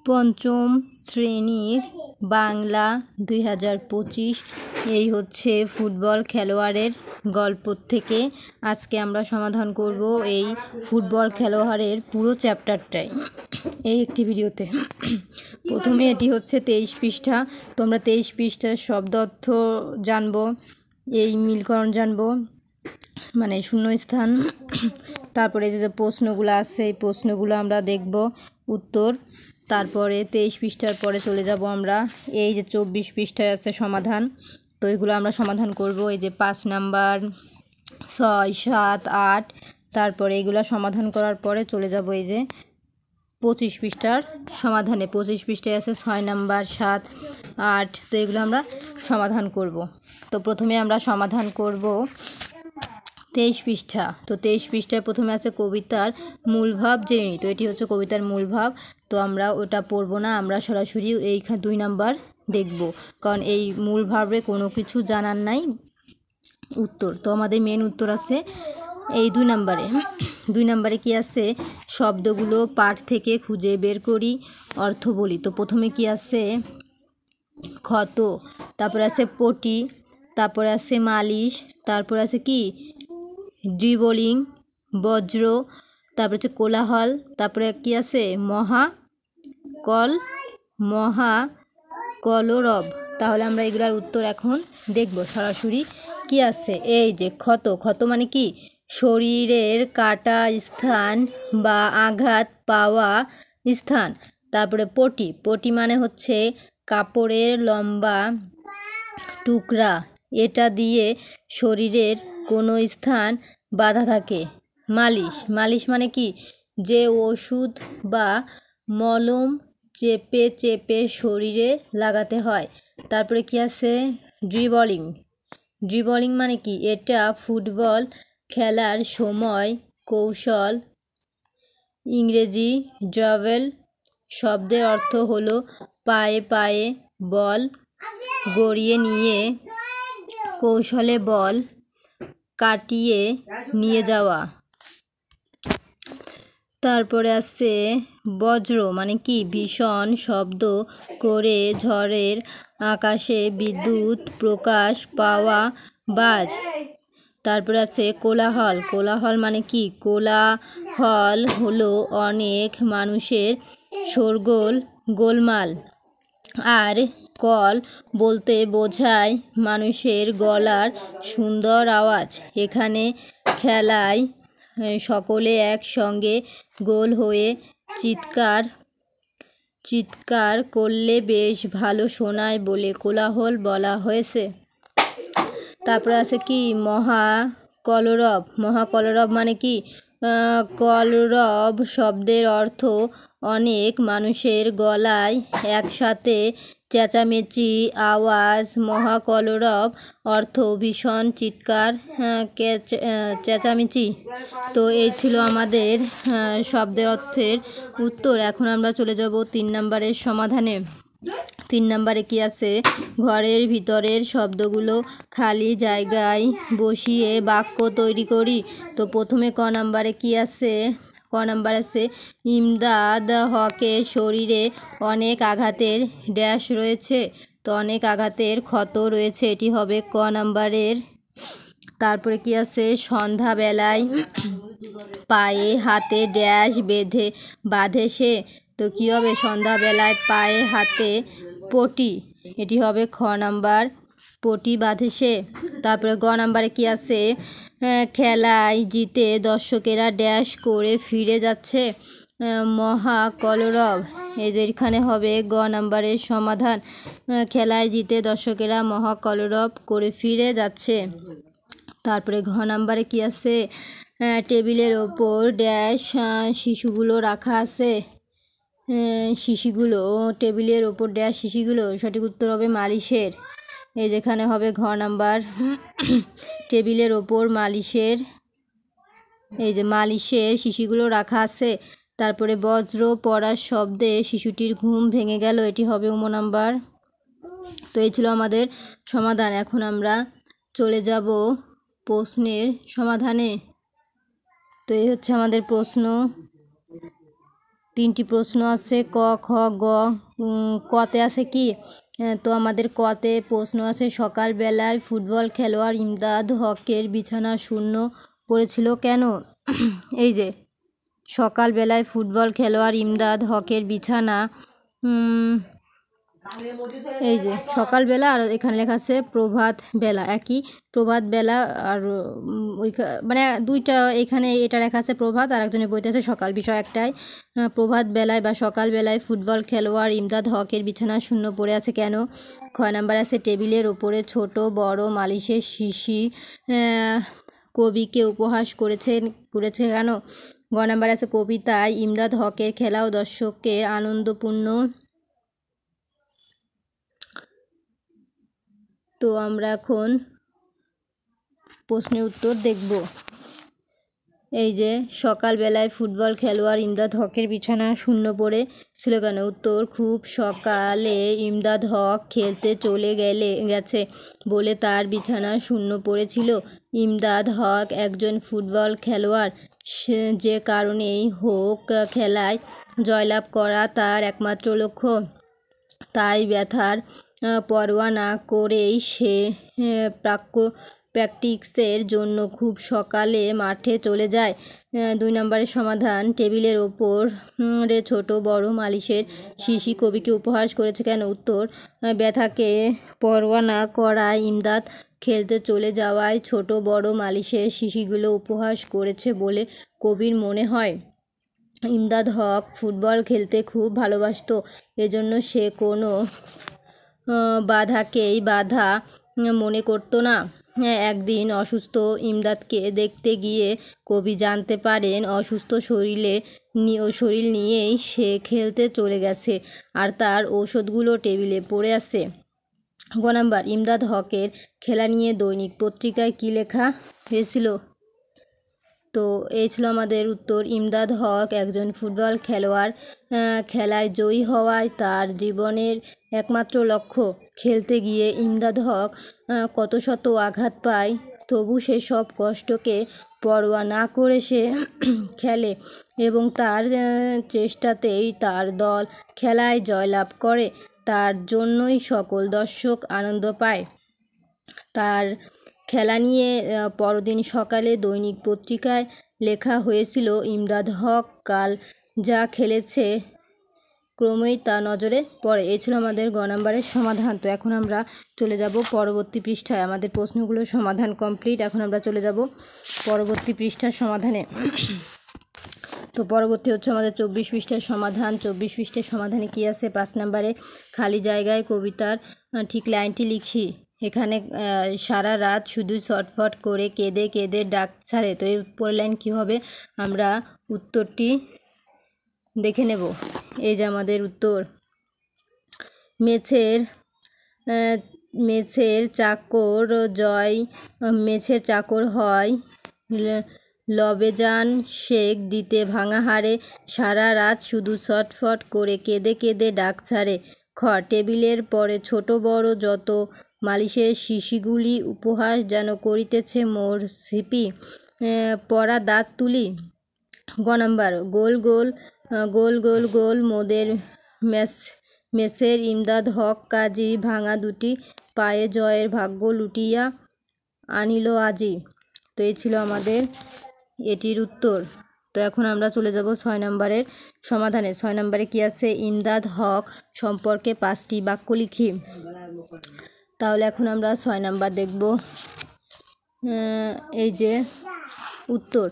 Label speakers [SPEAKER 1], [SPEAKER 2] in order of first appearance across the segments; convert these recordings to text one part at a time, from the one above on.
[SPEAKER 1] পঞ্চম শ্রেণীর বাংলা 2025 এই হচ্ছে ফুটবল খেলোয়াড়ের গল্প থেকে আজকে আমরা সমাধান করব এই ফুটবল খেলোয়াড়ের পুরো চ্যাপ্টারটাই এই একটি ভিডিওতে। প্রথমে এটি হচ্ছে 23 পৃষ্ঠা। তোমরা 23 পৃষ্ঠার শব্দ অর্থ জানবো, এই মিলকরণ জানবো, মানে শূন্যস্থান। তারপরে যে প্রশ্নগুলো আছে এই প্রশ্নগুলো আমরা দেখব উত্তর। তারপরে 23 পৃষ্ঠার পরে চলে যাব আমরা এই যে 24 পৃষ্ঠায় আছে সমাধান, তো এগুলো আমরা সমাধান করব। এই যে 5 নাম্বার, 6, 7, 8, তারপরে এগুলো সমাধান করার পরে চলে যাব এই যে 25 পৃষ্ঠার সমাধানে। 25 পৃষ্ঠায় আছে 6 নাম্বার, 7, 8, তো এগুলো আমরা সমাধান করব। তো প্রথমে আমরা সমাধান করব 23 পৃষ্ঠা। তো 23 পৃষ্ঠায় প্রথমে আছে কবিতার মূল ভাব জেনে নিই। তো এটি হচ্ছে কবিতার মূল ভাব, তো আমরা ওটা পড়বো না, আমরা সরাসরি এই 2 নাম্বার দেখব, কারণ এই মূল ভাবে কোনো কিছু জানার নাই উত্তর। তো আমাদের মেন উত্তর আছে এই 2 নাম্বারে। 2 নাম্বারে কি আছে, শব্দগুলো পাঠ থেকে খুঁজে বের করি, অর্থ বলি। তো প্রথমে কি আছে, ক্ষত, তারপরে আছে পটি, তারপরে আছে মালিশ, তারপরে আছে কি ড্রিবলিং, বজ্র, তারপরে হচ্ছে কোলাহল, তারপরে কি আছে মহাকলরব। তাহলে আমরা এগুলার উত্তর এখন দেখব সরাসরি কি আছে। এই যে ক্ষত, ক্ষত মানে কি শরীরের কাটা স্থান বা আঘাত পাওয়া স্থান। তারপরে পটি, পটি মানে হচ্ছে কাপড়ের লম্বা টুকরা, এটা দিয়ে শরীরের কোনো স্থান বাঁধা থাকে। মালিশ, মালিশ মানে কি যে ওষুধ বা মলম চেপে চেপে শরীরে লাগাতে হয়। তারপরে কি আছে ড্রিবলিং, ড্রিবলিং মানে কি এটা ফুটবল খেলার সময় কৌশল। ইংরেজি ড্রাভেল শব্দের অর্থ হলো পায়ে পায়ে বল গড়িয়ে নিয়ে কৌশলে বল কাটিয়ে নিয়ে যাওয়া। তারপরে আছে বজ্র মানে কি ভীষণ শব্দ করে ঝড়ের আকাশে বিদ্যুৎ প্রকাশ পাওয়া বাজ। তারপরে আছে কোলাহল, কোলাহল মানে কি কোলাহল হলো অনেক মানুষের শোরগোল গোলমাল। আর কল বলতে বোঝায় মানুষের গলার সুন্দর আওয়াজ। এখানে খেলায় সকলে একসঙ্গে গোল হয়ে চিৎকার করলে বেশ ভালো শোনায় বলে কোলাহল বলা হয়েছে। তারপরে আছে কি মহাকলরব, মহাকলরব মানে কি কলরব শব্দের অর্থ অনেক মানুষের গলায় একসাথে চেঁচামেচি আওয়াজ। মহাকলরব অর্থ ভীষণ চিৎকার চেঁচামেচি। তো এই ছিল আমাদের শব্দের অর্থের উত্তর। এখন আমরা চলে যাব 3 নাম্বারের সমাধানে। 3 নাম্বারে কি আছে, ঘরের ভিতরের শব্দগুলো খালি জায়গায় বসিয়ে বাক্য তৈরি করি। তো প্রথমে ক নাম্বারে কি আছে, ক নাম্বার আছে ইমদাদ হকের শরীরে অনেক আঘাতের ড্যাশ রয়েছে। তো অনেক আঘাতের ক্ষত রয়েছে, এটি হবে ক নাম্বারের। তারপরে কি আছে সন্ধ্যাবেলায় পায়ে হাতে ড্যাশ বাঁধে সে। তো কী হবে সন্ধ্যাবেলায় পায়ে হাতে পটি, এটি হবে খ নাম্বার, পটি বাঁধে সে। তারপরে গ নাম্বারে কি আছে খেলায় জিতে দর্শকেরা ড্যাশ করে ফিরে যাচ্ছে। মহাকলরব, এই যে এখানে হবে গ নাম্বারের সমাধান। খেলায় জিতে দর্শকেরা মহাকলরব করে ফিরে যাচ্ছে। তারপরে ঘ নাম্বারে কি আছে টেবিলের ওপর ড্যাশ শিশুগুলো রাখা আছে। শিশিগুলো, টেবিলের ওপর ড্যাশ শিশিগুলো, সঠিক উত্তর হবে মালিশের। এই যেখানে হবে ঘ নাম্বার, টেবিলের ওপর মালিশের, এই যে মালিশের শিশিগুলো রাখা আছে। তারপরে বজ্র পড়ার শব্দে শিশুটির ঘুম ভেঙে গেল, এটি হবে উম নাম্বার। তো এই ছিল আমাদের সমাধান। এখন আমরা চলে যাব প্রশ্নের সমাধানে। তো এই হচ্ছে আমাদের প্রশ্ন তিনটি প্রশ্ন আছে ক খ গ। কতে আছে কি? তো আমাদের কতে প্রশ্ন আছে, সকালবেলায় ফুটবল খেলোয়াড় ইমদাদ হকের বিছানা শূন্য পড়েছিল কেন? এই যে সকালবেলায় ফুটবল খেলোয়াড় ইমদাদ হকের বিছানা, এই যে সকালবেলা আর এখানে লেখা আছে প্রভাত বেলা, একই প্রভাত বেলা। আর ওই মানে দুইটা, এখানে এটা লেখা আছে প্রভাত আর একজনের বইতে আছে সকাল, বিষয় একটাই। প্রভাত বেলায় বা সকালবেলায় ফুটবল খেলোয়াড় ইমদাদ হকের বিছানা শূন্য পড়ে আছে কেন? খ নাম্বার আছে টেবিলের ওপরে ছোট বড় মালিশের শিশি কবিকে উপহাস করেছে কেন? গ নাম্বার আছে কবিতায় ইমদাদ হকের খেলা ও দর্শকের আনন্দপূর্ণ। তো আমরা এখন প্রশ্নের উত্তর দেখব। এই যে সকালবেলায় ফুটবল খেলোয়াড় ইমদাদ হকের বিছানা শূন্য পড়েছিল কেন? উত্তর, খুব সকালে ইমদাদ হক খেলতে চলে গেছে বলে তার বিছানা শূন্য পড়েছিল। ইমদাদ হক একজন ফুটবল খেলোয়াড়, যে কারণেই হোক খেলায় জয়লাভ করা তার একমাত্র লক্ষ্য। তাই ব্যথার পরোয়া না করেই সে প্র্যাকটিসের জন্য খুব সকালে মাঠে চলে যায়। 2 নম্বরের সমাধান, টেবিলের ওপর ছোট বড় মালিশের শিশি কবিকে উপহাস করেছে কেন? উত্তর, ব্যথাকে পরোয়া না করায় ইমদাদ খেলতে চলে যাওয়ায় ছোট বড় মালিশের শিশিগুলো উপহাস করেছে বলে কবির মনে হয়। ইমদাদ হক ফুটবল খেলতে খুব ভালোবাসত, এজন্য সে কোনো বাধাকেই বাধা মনে করতো না। একদিন অসুস্থ ইমদাদকে দেখতে গিয়ে কবি জানতে পারেন অসুস্থ শরীর নিয়েই সে খেলতে চলে গেছে আর তার ঔষধগুলো টেবিলে পড়ে আছে। গ নাম্বার, ইমদাদ হকের খেলা নিয়ে দৈনিক পত্রিকায় কী লেখা হয়েছিল? তো এই ছিল আমাদের উত্তর। ইমদাদ হক একজন ফুটবল খেলোয়াড়, খেলায় জয়ী হওয়ায় তার জীবনের একমাত্র লক্ষ্য। খেলতে গিয়ে ইমদাদ হক কত শত আঘাত পায়, তবু সে সব কষ্টকে পরোয়া না করে সে খেলে এবং তার চেষ্টাতেই তার দল খেলায় জয়লাভ করে। তার জন্যই সকল দর্শক আনন্দ পায়। তার খেলা নিয়ে পরদিন সকালে দৈনিক পত্রিকায় লেখা হয়েছিল, ইমদাদ হক কাল যা খেলেছে ক্রমেই তা নজরে পড়ে। এই ছিল আমাদের গ নাম্বারের সমাধান। তো এখন আমরা চলে যাব পরবর্তী পৃষ্ঠায়। আমাদের প্রশ্নগুলোর সমাধান কমপ্লিট। এখন আমরা চলে যাব পরবর্তী পৃষ্ঠার সমাধানে। তো পরবর্তী হচ্ছে আমাদের 24 পৃষ্ঠার সমাধান। 24 পৃষ্ঠার সমাধানে কি আছে? 5 নম্বরে খালি জায়গায় কবিতার ঠিক লাইনটি লিখি। এখানে সারা রাত শুধু ছটফট করে কেঁদে কেঁদে ডাক ছাড়ে। তো এর পরের লাইন কী হবে? আমরা উত্তরটি দেখে নেব। এই যে আমাদের উত্তর, মেছের চাকর হয় লবেজান শেখ দিতে ভাঙা হাড়ে, সারা রাত শুধু ছটফট করে কেঁদে কেঁদে ডাক ছাড়ে। খ, টেবিলের পরে ছোট বড় যত মালিশের শিশিগুলি উপহাস যেন করিতেছে মোর সিপি পরা দাঁত তুলি। গ নাম্বার, গোল গোল মোদের মেসের ইমদাদ হক কাজী ভাঙা দুটি পায়ে জয়ের ভাগ্য লুটিয়া আনিল আজি। তো এই ছিল আমাদের এটির উত্তর। তো এখন আমরা চলে যাব 6 নম্বরের সমাধানে। 6 নম্বরে কি আছে? ইমদাদ হক সম্পর্কে 5টি বাক্য লিখি। তাহলে এখন আমরা 6 নাম্বার দেখব। এই যে উত্তর,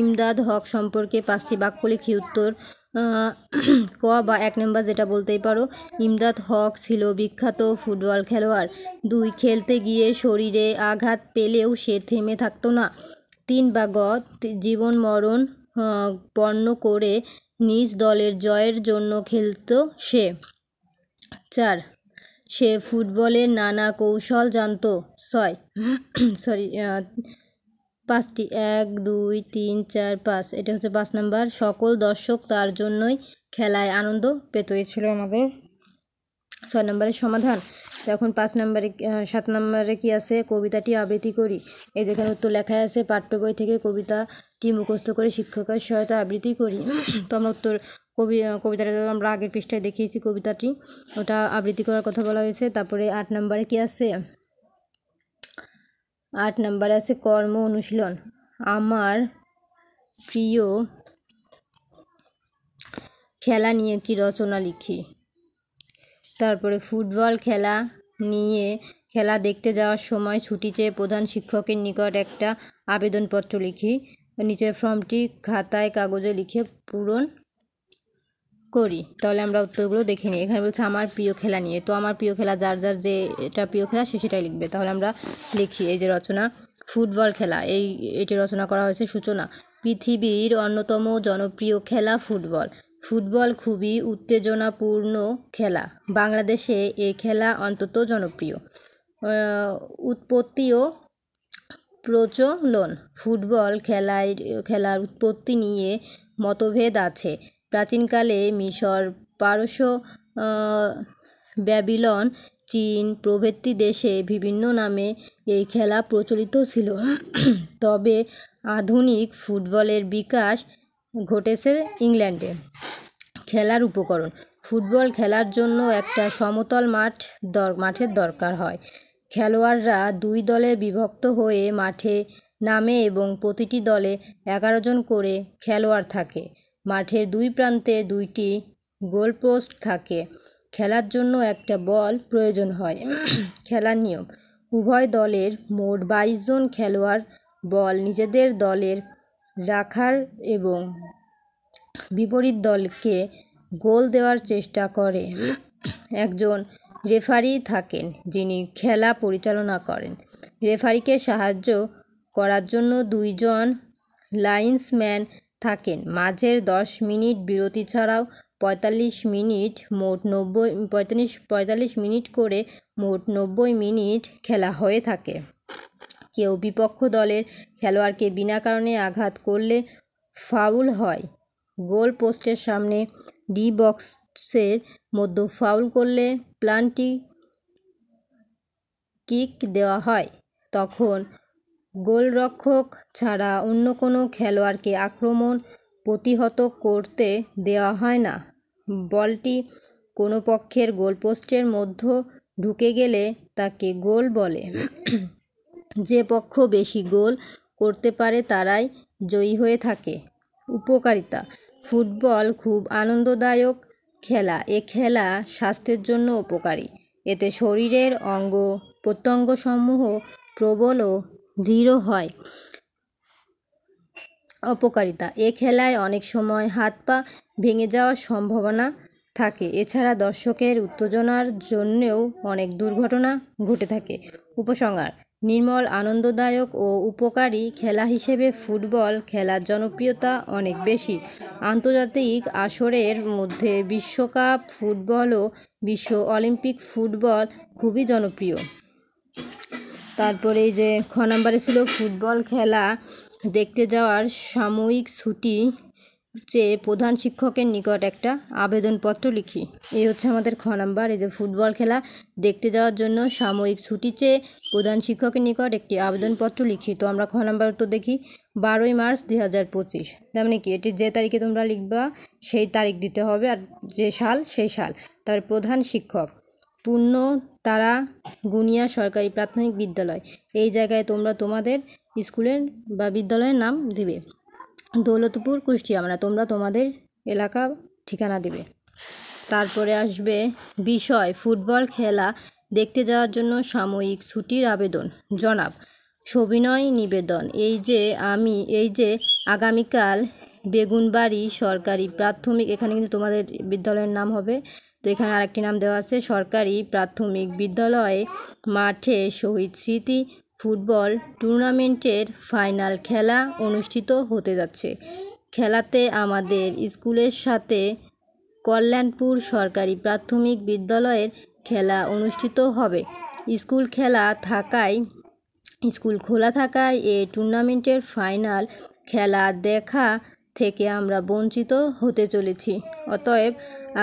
[SPEAKER 1] ইমদাদ হক সম্পর্কে 5টি বাক্য লিখি। উত্তর, ক বা 1 নম্বর যেটা বলতেই পারো, ইমদাদ হক ছিল বিখ্যাত ফুটবল খেলোয়াড়। 2, খেলতে গিয়ে শরীরে আঘাত পেলেও সে থেমে থাকতো না। 3 বা গ, জীবন মরণ পণ্য করে নিজ দলের জয়ের জন্য খেলত সে। 4, সে ফুটবলের নানা কৌশল জানত। 5টি 1 2 3 4 5, এটা হচ্ছে 5 নাম্বার। সকল দর্শক তার জন্যই খেলায় আনন্দ পেত। এই ছিল আমাদের 6 নম্বরের সমাধান। তো এখন 7 নম্বরে কি আছে, কবিতাটি আবৃত্তি করি। এই যেখানে উত্তর লেখা আছে, পাঠ্য বই থেকে কবিতাটি মুখস্থ করে শিক্ষকের সহায়তা আবৃত্তি করি। তো আমরা কবিতাটা আমরা আগের পৃষ্ঠায় দেখিয়েছি, কবিতাটি ওটা আবৃত্তি করার কথা বলা হয়েছে। তারপরে 8 নম্বরে কি আছে, 8 নম্বরে আছে কর্ম অনুশীলন। আমার প্রিয় খেলা নিয়ে একটি রচনা লিখি। তারপরে ফুটবল খেলা নিয়ে খেলা দেখতে যাওয়ার সময় ছুটি চেয়ে প্রধান শিক্ষকের নিকট একটা আবেদনপত্র লিখি। নিচের ফর্মটি খাতায় কাগজে লিখে পূরণ করি। তাহলে আমরা উত্তরগুলো দেখে নিই। এখানে বলছে আমার প্রিয় খেলা নিয়ে, তো আমার প্রিয় খেলা যার যার যে এটা প্রিয় খেলা সে সেটাই লিখবে। তাহলে আমরা লিখি, এই যে রচনা, ফুটবল খেলা, এটি রচনা করা হয়েছে সূচনা। পৃথিবীর অন্যতম জনপ্রিয় খেলা ফুটবল। ফুটবল খুবই উত্তেজনাপূর্ণ খেলা। বাংলাদেশে এই খেলা অত্যন্ত জনপ্রিয়। উৎপত্তি ও প্রচলন। ফুটবল খেলার উৎপত্তি নিয়ে মতভেদ আছে। প্রাচীনকালে মিশর, পারস্য, ব্যাবিলন, চীন প্রভৃতি দেশে বিভিন্ন নামে এই খেলা প্রচলিত ছিল। তবে আধুনিক ফুটবলের বিকাশ ঘটেছে ইংল্যান্ডে। খেলার উপকরণ। ফুটবল খেলার জন্য একটা সমতল মাঠের দরকার হয়। খেলোয়াড়রা 2 দলে বিভক্ত হয়ে মাঠে নামে এবং প্রতিটি দলে 11 জন করে খেলোয়াড় থাকে। মাঠের 2 প্রান্তে 2টি গোলপোস্ট থাকে। খেলার জন্য একটা বল প্রয়োজন হয়। খেলার নিয়ম। উভয় দলের মোট 22 জন খেলোয়াড় বল নিজেদের দলের রাখার এবং বিপরীত দলকে গোল দেওয়ার চেষ্টা করে। একজন রেফারি থাকেন যিনি খেলা পরিচালনা করেন। রেফারিকে সাহায্য করার জন্য 2 জন লাইন্সম্যান থাকেন। মাঝের 10 মিনিট বিরতি ছাড়াও 45 মিনিট করে মোট 90 মিনিট খেলা হয়ে থাকে। কেউ বিপক্ষ দলের খেলোয়াড়কে বিনা কারণে আঘাত করলে ফাউল হয়। গোল পোস্টের সামনে ডি বক্সের মধ্যে ফাউল করলে পেনাল্টি কিক দেওয়া হয়। তখন গোলরক্ষক ছাড়া অন্য কোনো খেলোয়াড়কে আক্রমণ প্রতিহত করতে দেওয়া হয় না। বলটি কোনো পক্ষের গোলপোস্টের মধ্যে ঢুকে গেলে তাকে গোল বলে। যে পক্ষ বেশি গোল করতে পারে তারাই জয়ী হয়ে থাকে। উপকারিতা। ফুটবল খুব আনন্দদায়ক খেলা। এ খেলা স্বাস্থ্যের জন্য উপকারী। এতে শরীরের অঙ্গ প্রত্যঙ্গসমূহ প্রবল ও দৃঢ় হয়। অপকারিতা। এ খেলায় অনেক সময় হাত পা ভেঙে যাওয়ার সম্ভাবনা থাকে। এছাড়া দর্শকের উত্তেজনার জন্যেও অনেক দুর্ঘটনা ঘটে থাকে। উপসংহার। নির্মল, আনন্দদায়ক ও উপকারী খেলা হিসেবে ফুটবল খেলার জনপ্রিয়তা অনেক বেশি। আন্তর্জাতিক আসরের মধ্যে বিশ্বকাপ ফুটবল ও বিশ্ব অলিম্পিক ফুটবল খুবই জনপ্রিয়। তারপরে এই যে খ নম্বরে ছিল ফুটবল খেলা দেখতে যাওয়ার সাময়িক ছুটি চেয়ে প্রধান শিক্ষকের নিকট একটা আবেদনপত্র লিখি। এই হচ্ছে আমাদের খ নাম্বার। এই যে ফুটবল খেলা দেখতে যাওয়ার জন্য সাময়িক ছুটি চেয়ে প্রধান শিক্ষকের নিকট একটি আবেদনপত্র লিখি। তো আমরা খ নাম্বার উত্তর দেখি, 12ই মার্চ 2025। তেমন কি এটি যে তারিখে তোমরা লিখবা সেই তারিখ দিতে হবে, আর যে সাল সেই সাল। তার প্রধান শিক্ষক পূর্ণতারা গুনিয়া সরকারি প্রাথমিক বিদ্যালয়। এই জায়গায় তোমরা তোমাদের স্কুলের বা বিদ্যালয়ের নাম দিবে। দৌলতপুর, কুষ্টিয়া, মানে তোমরা তোমাদের এলাকা ঠিকানা দিবে। তারপরে আসবে বিষয়, ফুটবল খেলা দেখতে যাওয়ার জন্য সাময়িক ছুটির আবেদন। জনাব সবিনয় নিবেদন, এই যে আগামীকাল বেগুনবাড়ি সরকারি প্রাথমিক, এখানে কিন্তু তোমাদের বিদ্যালয়ের নাম হবে, তো এখানে আরেকটি নাম দেওয়া আছে, সরকারি প্রাথমিক বিদ্যালয়ে মাঠে শহীদ স্মৃতি ফুটবল টুর্নামেন্টের ফাইনাল খেলা অনুষ্ঠিত হতে যাচ্ছে। খেলাতে আমাদের স্কুলের সাথে কল্যাণপুর সরকারি প্রাথমিক বিদ্যালয়ের খেলা অনুষ্ঠিত হবে। স্কুল খোলা থাকায় এই টুর্নামেন্টের ফাইনাল খেলা দেখা থেকে আমরা বঞ্চিত হতে চলেছি। অতএব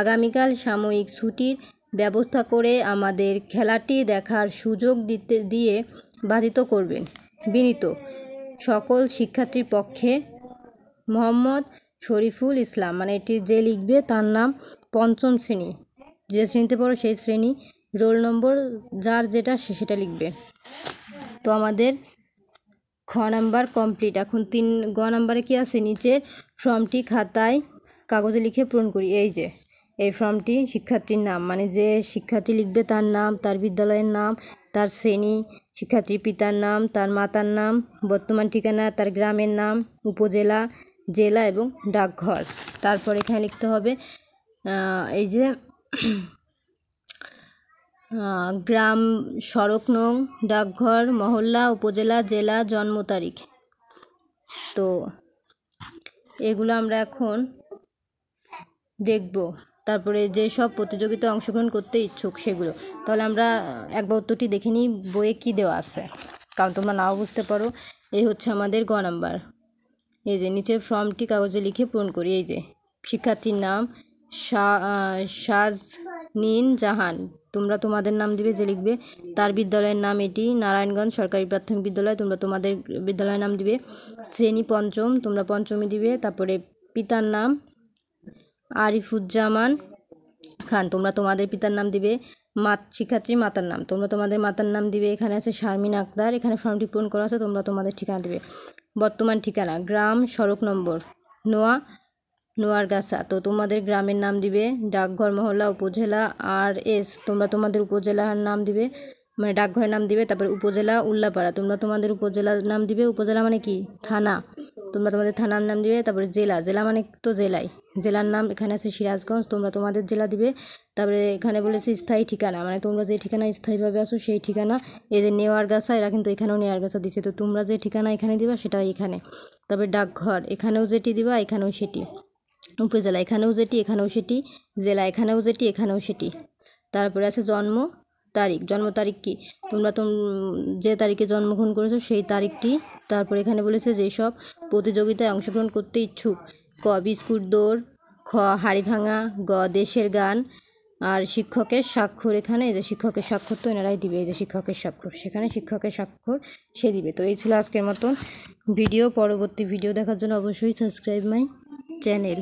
[SPEAKER 1] আগামীকাল সাময়িক ছুটির ব্যবস্থা করে আমাদের খেলাটি দেখার সুযোগ দিয়ে বাধিত করবেন। বিনীত সকল শিক্ষার্থীর পক্ষে মোহাম্মদ শরীফুল ইসলাম, মানে এটি যে লিখবে তার নাম, পঞ্চম শ্রেণী, যে শ্রেণীতে পড়ো সেই শ্রেণী, রোল নম্বর যার যেটা সেটা লিখবে। তো আমাদের খ নাম্বার কমপ্লিট। এখন গ নাম্বারে কি আছে, নিচের ফর্মটি খাতায় কাগজে লিখে পূরণ করি। এই যে এই ফর্মটি শিক্ষার্থীর নাম, মানে যে শিক্ষার্থী লিখবে তার নাম, তার বিদ্যালয়ের নাম, তার শ্রেণী, শিক্ষার্থীর পিতার নাম, তার মাতার নাম, বর্তমান ঠিকানা, তার গ্রামের নাম, উপজেলা, জেলা এবং ডাকঘর। তারপর এখানে লিখতে হবে এই যে গ্রাম, সড়ক নং, ডাকঘর, মহল্লা, উপজেলা, জেলা, জন্ম তারিখ। তো এগুলো আমরা এখন দেখব। তারপরে যেসব প্রতিযোগিতায় অংশগ্রহণ করতে ইচ্ছুক সেগুলো। তাহলে আমরা একবার উত্তরটি দেখে নিই বইয়ে কী দেওয়া আছে, কারণ তোমরা নাও বুঝতে পারো। এই হচ্ছে আমাদের গ নাম্বার। এই যে নিচের ফর্মটি কাগজে লিখে পূরণ করি। এই যে শিক্ষার্থীর নাম শাজনীন জাহান, তোমরা তোমাদের নাম দিবে যে লিখবে। তার বিদ্যালয়ের নাম এটি নারায়ণগঞ্জ সরকারি প্রাথমিক বিদ্যালয়, তোমরা তোমাদের বিদ্যালয়ের নাম দিবে। শ্রেণী পঞ্চম, তোমরা পঞ্চমী দিবে। তারপরে পিতার নাম আরিফুজ্জামান খান, তোমরা তোমাদের পিতার নাম দিবে। শিক্ষার্থীর মাতার নাম, তোমরা তোমাদের মাতার নাম দিবে। এখানে আছে শারমিন আক্তার, এখানে ফর্মটি পূরণ করা আছে, তোমরা তোমাদের ঠিকানা দিবে। বর্তমান ঠিকানা গ্রাম, সড়ক নম্বর নোয়ারগাছা, তো তোমাদের গ্রামের নাম দিবে। ডাকঘর, মহল্লা, উপজেলা, RS, তোমরা তোমাদের উপজেলার নাম দিবে, মানে ডাকঘরের নাম দিবে। তারপরে উপজেলা উল্লাপাড়া, তোমরা তোমাদের উপজেলার নাম দিবে। উপজেলা মানে কি, থানা, তোমরা তোমাদের থানার নাম দিবে। তারপরে জেলা মানে তো জেলায়, জেলার নাম এখানে আছে সিরাজগঞ্জ, তোমরা তোমাদের জেলা দিবে। তারপরে এখানে বলেছে স্থায়ী ঠিকানা, মানে তোমরা যে ঠিকানায় স্থায়ীভাবে আসো সেই ঠিকানা। এই যে নেওয়ারগাছা, এরা কিন্তু এখানেও নেওয়ারগাছা দিচ্ছে, তো তোমরা যে ঠিকানা এখানে দিবা সেটা এখানে। তারপরে ডাকঘর, এখানেও যেটি দিবা এখানেও সেটি। উপজেলা, এখানেও যেটি এখানেও সেটি। জেলা, এখানেও যেটি এখানেও সেটি। তারপরে আছে জন্ম তারিখ কি, তোমরা যে তারিখে জন্মগ্রহণ করেছো সেই তারিখটি। তারপর এখানে বলেছে যেসব প্রতিযোগিতায় অংশগ্রহণ করতে ইচ্ছুক। ক বিস্কুট দৌড়, খ হাড়ি ভাঙা, গ দেশের গান, আর শিক্ষকের স্বাক্ষর। এখানে এই যে শিক্ষকের স্বাক্ষর তো এনারাই দিবে, এই যে শিক্ষকের স্বাক্ষর, সেখানে শিক্ষকের স্বাক্ষর সে দিবে। তো এই ছিল আজকের মতন ভিডিও। পরবর্তী ভিডিও দেখার জন্য অবশ্যই সাবস্ক্রাইব মাই চ্যানেল।